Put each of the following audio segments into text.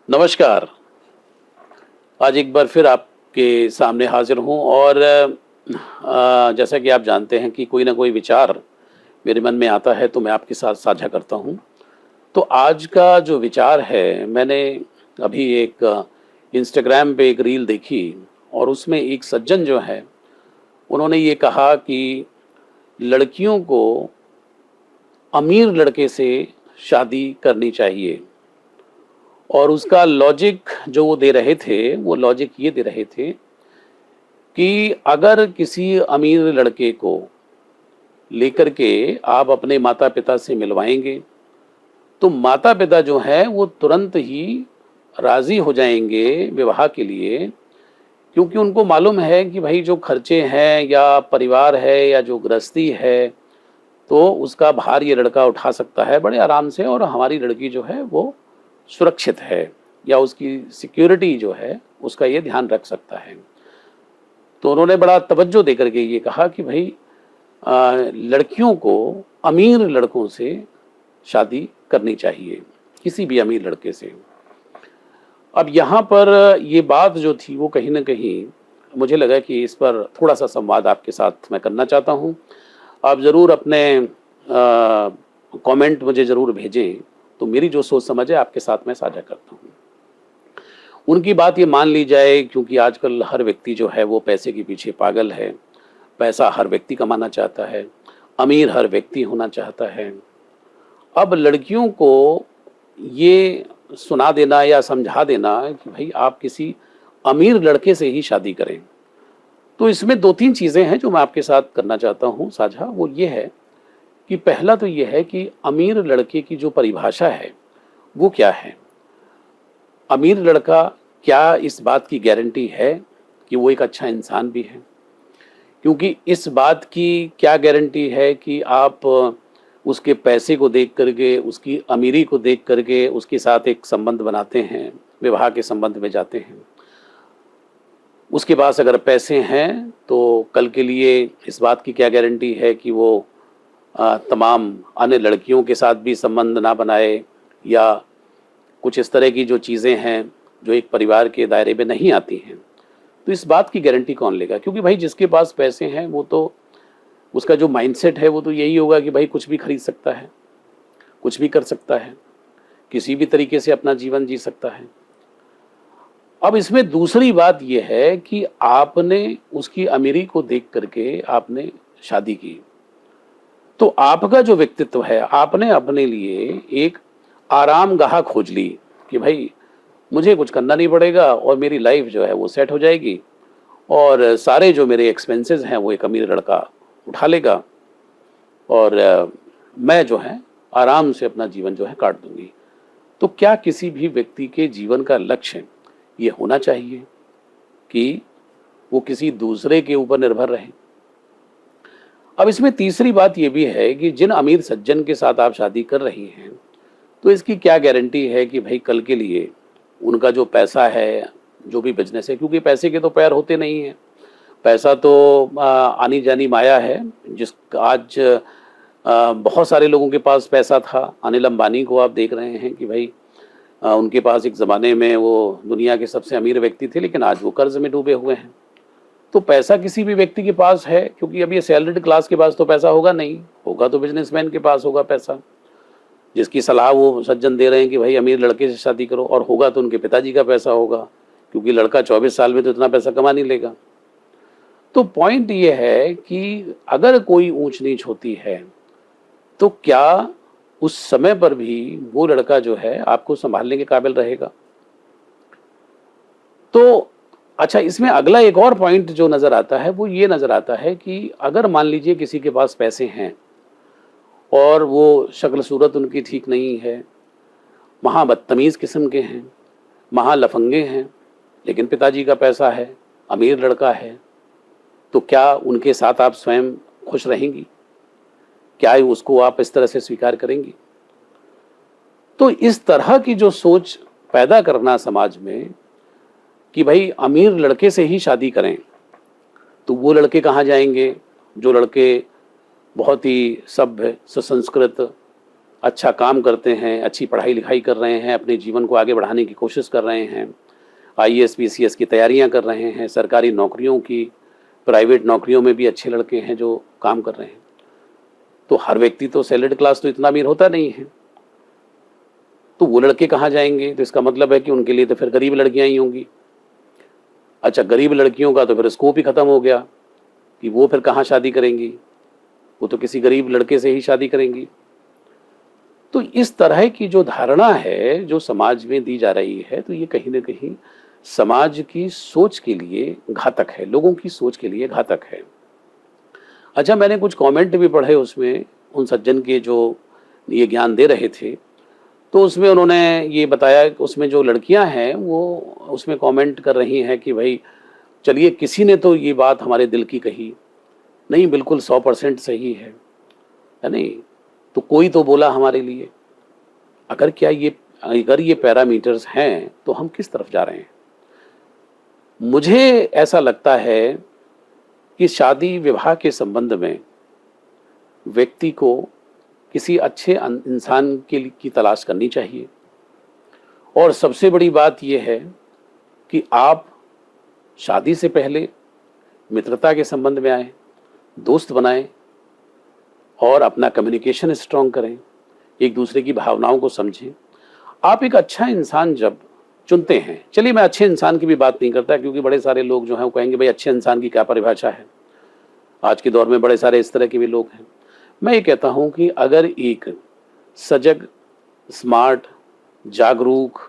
नमस्कार। आज एक बार फिर आपके सामने हाज़िर हूँ और जैसा कि आप जानते हैं कि कोई ना कोई विचार मेरे मन में आता है तो मैं आपके साथ साझा करता हूँ। तो आज का जो विचार है मैंने अभी एक इंस्टाग्राम पे एक रील देखी और उसमें एक सज्जन जो है उन्होंने ये कहा कि लड़कियों को अमीर लड़के से शादी करनी चाहिए। और उसका लॉजिक जो वो दे रहे थे, वो लॉजिक ये दे रहे थे कि अगर किसी अमीर लड़के को लेकर के आप अपने माता-पिता से मिलवाएँगे, तो माता-पिता जो हैं वो तुरंत ही राज़ी हो जाएँगे विवाह के लिए, क्योंकि उनको मालूम है कि भई जो खर्चे हैं या परिवार है या जो गृहस्थी है, तो उसका भार ये लड़का उठा सकता है बड़े आराम से और हमारी लड़की जो है वो सुरक्षित है या उसकी सिक्योरिटी जो है उसका ये ध्यान रख सकता है। तो उन्होंने बड़ा तवज्जो देकर के ये कहा कि भई लड़कियों को अमीर लड़कों से शादी करनी चाहिए, किसी भी अमीर लड़के से। अब यहाँ पर ये बात जो थी वो कहीं न कहीं मुझे लगा कि इस पर थोड़ा-सा संवाद आपके साथ मैं करना चाहता हूँ। आप ज़रूर अपने कमेंट मुझे ज़रूर भेजें, तो मेरी जो सोच समझ है आपके साथ मैं साझा करता हूँ। उनकी बात ये मान ली जाए क्योंकि आजकल हर व्यक्ति जो है वो पैसे के पीछे पागल है। पैसा हर व्यक्ति कमाना चाहता है, अमीर हर व्यक्ति होना चाहता है। अब लड़कियों को ये सुना देना या समझा देना कि भई आप किसी अमीर लड़के से ही शादी करें। तो इसमें 2-3 चीज़ें हैं जो मैं आपके साथ करना चाहता हूँ साझा, वो ये है कि पहला तो ये है कि अमीर लड़के की जो परिभाषा है, वो क्या है? अमीर लड़का क्या इस बात की गारंटी है कि वो एक अच्छा इंसान भी है? क्योंकि इस बात की क्या गारंटी है कि आप उसके पैसे को देख कर के, उसकी अमीरी को देख कर के उसके साथ एक संबंध बनाते हैं, विवाह के संबंध में जाते हैं। उसके पास अगर पैसे हैं, तो कल के लिए इस बात की क्या गारंटी है कि वो तमाम अन्य लड़कियों के साथ भी संबंध ना बनाए या कुछ इस तरह की जो चीज़ें हैं, जो एक परिवार के दायरे में नहीं आती हैं। तो इस बात की गारंटी कौन लेगा? क्योंकि भाई जिसके पास पैसे हैं, वो तो उसका जो माइंडसेट है, वो तो यही होगा कि भाई कुछ भी खरीद सकता है, कुछ भी कर सकता है, किसी भी तरीके से अपना जीवन जी सकता है। अब इसमें दूसरी बात ये है कि आपने उसकी अमीरी को देख कर के आपने शादी की। तो आपका जो व्यक्तित्व है, आपने अपने लिए एक आरामगाह खोज ली कि भाई मुझे कुछ करना नहीं पड़ेगा और मेरी लाइफ जो है वो सेट हो जाएगी और सारे जो मेरे एक्सपेंसेस हैं वो एक अमीर लड़का उठा लेगा और मैं जो है आराम से अपना जीवन जो है काट दूंगी। तो क्या किसी भी व्यक्ति के जीवन का लक्ष्य ये होना चाहिए कि वो किसी दूसरे के ऊपर निर्भर रहे? अब इसमें तीसरी बात ये भी है कि जिन अमीर सज्जन के साथ आप शादी कर रही हैं, तो इसकी क्या गारंटी है कि भाई कल के लिए उनका जो पैसा है, जो भी बिज़नेस है, क्योंकि पैसे के तो पैर होते नहीं हैं। पैसा तो आनी-जानी माया है, जिस आज बहुत सारे लोगों के पास पैसा था। अनिल अंबानी को आप देख रहे हैं कि भाई उनके पास एक ज़माने में वो दुनिया के सबसे अमीर व्यक्ति थे, लेकिन आज वो कर्ज़ में डूबे हुए हैं। तो पैसा किसी भी व्यक्ति के पास है, क्योंकि अब ये सैलरीड क्लास के पास तो पैसा होगा नहीं, होगा तो बिजनेसमैन के पास होगा पैसा, जिसकी सलाह वो सज्जन दे रहे हैं कि भाई अमीर लड़के से शादी करो, और होगा तो उनके पिताजी का पैसा होगा, क्योंकि लड़का 24 साल में तो इतना पैसा कमा नहीं लेगा। तो पॉइंट ये है कि अगर कोई ऊंच नीच होती है, तो क्या उस समय पर भी वो लड़का जो है आपको संभालने के काबिल रहेगा? तो अच्छा, इसमें अगला एक और पॉइंट जो नज़र आता है वो ये नज़र आता है कि अगर मान लीजिए किसी के पास पैसे हैं और वो शक्ल सूरत उनकी ठीक नहीं है, महा बदतमीज़ किस्म के हैं, महा लफंगे हैं, लेकिन पिताजी का पैसा है, अमीर लड़का है, तो क्या उनके साथ आप स्वयं खुश रहेंगी? क्या उसको आप इस तरह से स्वीकार करेंगी? तो इस तरह की जो सोच पैदा करना समाज में कि भाई अमीर लड़के से ही शादी करें, तो वो लड़के कहाँ जाएंगे जो लड़के बहुत ही सभ्य, सुसंस्कृत, अच्छा काम करते हैं, अच्छी पढ़ाई लिखाई कर रहे हैं, अपने जीवन को आगे बढ़ाने की कोशिश कर रहे हैं, आईएएस पीसीएस की तैयारियां कर रहे हैं, सरकारी नौकरियों की, प्राइवेट नौकरियों में भी अच्छे लड़के हैं जो काम कर रहे हैं। तो हर व्यक्ति तो सैलरीड क्लास तो इतना अमीर होता नहीं है। तो वो लड़के कहाँ जाएंगे? तो इसका मतलब है कि उनके लिए तो फिर गरीब लड़कियां ही होंगी। अच्छा, गरीब लड़कियों का तो फिर स्कोप ही खत्म हो गया कि वो फिर कहाँ शादी करेंगी, वो तो किसी गरीब लड़के से ही शादी करेंगी। तो इस तरह की जो धारणा है जो समाज में दी जा रही है, तो ये कहीं ना कहीं समाज की सोच के लिए घातक है, लोगों की सोच के लिए घातक है। अच्छा, मैंने कुछ कमेंट भी पढ़े उसमें, उन सज्जन के जो ये ज्ञान दे रहे थे, तो उसमें उन्होंने ये बताया कि उसमें जो लड़कियां हैं वो उसमें कमेंट कर रही हैं कि भाई चलिए, किसी ने तो ये बात हमारे दिल की कही नहीं, बिल्कुल 100% सही है नहीं? तो कोई तो बोला हमारे लिए। अगर ये पैरामीटर्स हैं तो हम किस तरफ जा रहे हैं? मुझे ऐसा लगता है कि शादी विवाह के संबंध में व्यक्ति को किसी अच्छे इंसान की तलाश करनी चाहिए। और सबसे बड़ी बात यह है कि आप शादी से पहले मित्रता के संबंध में आए, दोस्त बनाएं और अपना कम्युनिकेशन स्ट्रॉन्ग करें, एक दूसरे की भावनाओं को समझें। आप एक अच्छा इंसान जब चुनते हैं, चलिए मैं अच्छे इंसान की भी बात नहीं करता, क्योंकि बड़े सारे लोग जो हैं वो कहेंगे भाई अच्छे इंसान की क्या परिभाषा है। आज के दौर में बड़े सारे इस तरह के भी लोग हैं। मैं ये कहता हूं कि अगर एक सजग, स्मार्ट, जागरूक,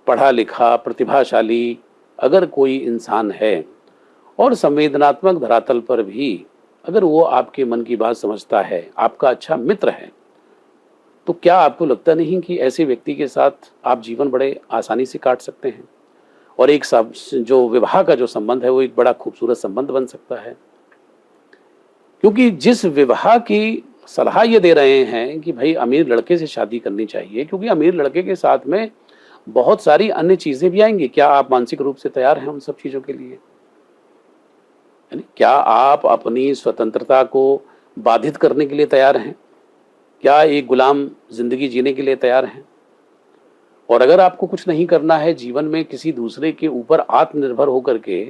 पढ़ा लिखा, प्रतिभाशाली अगर कोई इंसान है और संवेदनात्मक धरातल पर भी अगर वो आपके मन की बात समझता है, आपका अच्छा मित्र है, तो क्या आपको लगता नहीं कि ऐसे व्यक्ति के साथ आप जीवन बड़े आसानी से काट सकते हैं और एक जो विवाह का जो संबंध है वो एक बड़ा खूबसूरत संबंध बन सकता है? क्योंकि जिस विवाह की सलाह ये दे रहे हैं कि भाई अमीर लड़के से शादी करनी चाहिए, क्योंकि अमीर लड़के के साथ में बहुत सारी अन्य चीजें भी आएंगी। क्या आप मानसिक रूप से तैयार हैं उन सब चीजों के लिए? क्या आप अपनी स्वतंत्रता को बाधित करने के लिए तैयार हैं? क्या एक गुलाम जिंदगी जीने के लिए तैयार हैं? और अगर आपको कुछ नहीं करना है जीवन में, किसी दूसरे के ऊपर आत्मनिर्भर होकर के,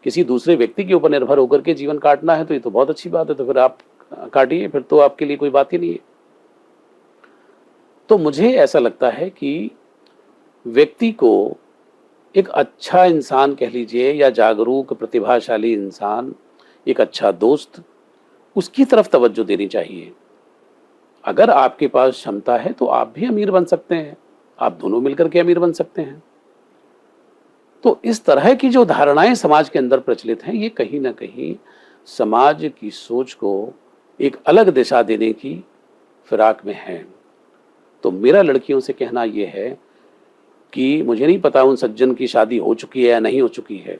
किसी दूसरे व्यक्ति के ऊपर निर्भर होकर के जीवन काटना है, तो ये तो बहुत अच्छी बात है। तो फिर आप काटिए, फिर तो आपके लिए कोई बात ही नहीं है। तो मुझे ऐसा लगता है कि व्यक्ति को एक अच्छा इंसान कह लीजिए, या जागरूक प्रतिभाशाली इंसान, एक अच्छा दोस्त, उसकी तरफ तवज्जो देनी चाहिए। अगर आपके पास क्षमता है तो आप भी अमीर बन सकते हैं, आप दोनों मिलकर के अमीर बन सकते हैं। तो इस तरह की जो धारणाएं समाज के अंदर प्रचलित हैं, ये कहीं ना कहीं समाज की सोच को एक अलग दिशा देने की फिराक में है। तो मेरा लड़कियों से कहना यह है कि मुझे नहीं पता उन सज्जन की शादी हो चुकी है या नहीं हो चुकी है।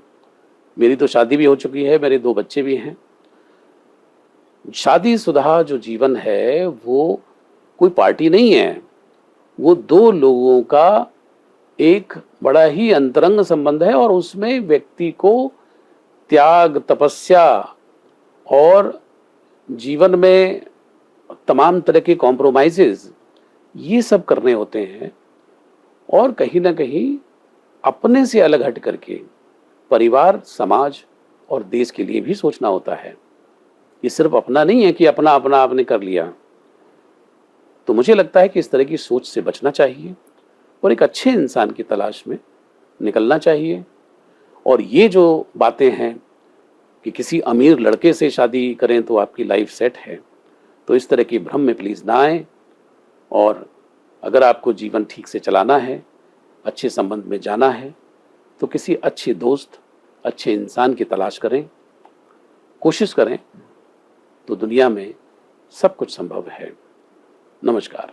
मेरी तो शादी भी हो चुकी है, मेरे 2 बच्चे भी हैं। शादीशुदा जो जीवन है वो कोई पार्टी नहीं है, वो 2 लोगों का एक बड़ा ही अंतरंग संबंध है, और उसमें व्यक्ति को त्याग, तपस्या और जीवन में तमाम तरह के कॉम्प्रोमाइजेज ये सब करने होते हैं। और कहीं ना कहीं अपने से अलग हट करके परिवार, समाज और देश के लिए भी सोचना होता है। ये सिर्फ अपना नहीं है कि अपना अपना आपने कर लिया। तो मुझे लगता है कि इस तरह की सोच से बचना चाहिए और एक अच्छे इंसान की तलाश में निकलना चाहिए। और ये जो बातें हैं कि किसी अमीर लड़के से शादी करें तो आपकी लाइफ सेट है, तो इस तरह की भ्रम में प्लीज़ ना आए। और अगर आपको जीवन ठीक से चलाना है, अच्छे संबंध में जाना है, तो किसी अच्छे दोस्त, अच्छे इंसान की तलाश करें, कोशिश करें, तो दुनिया में सब कुछ संभव है। नमस्कार।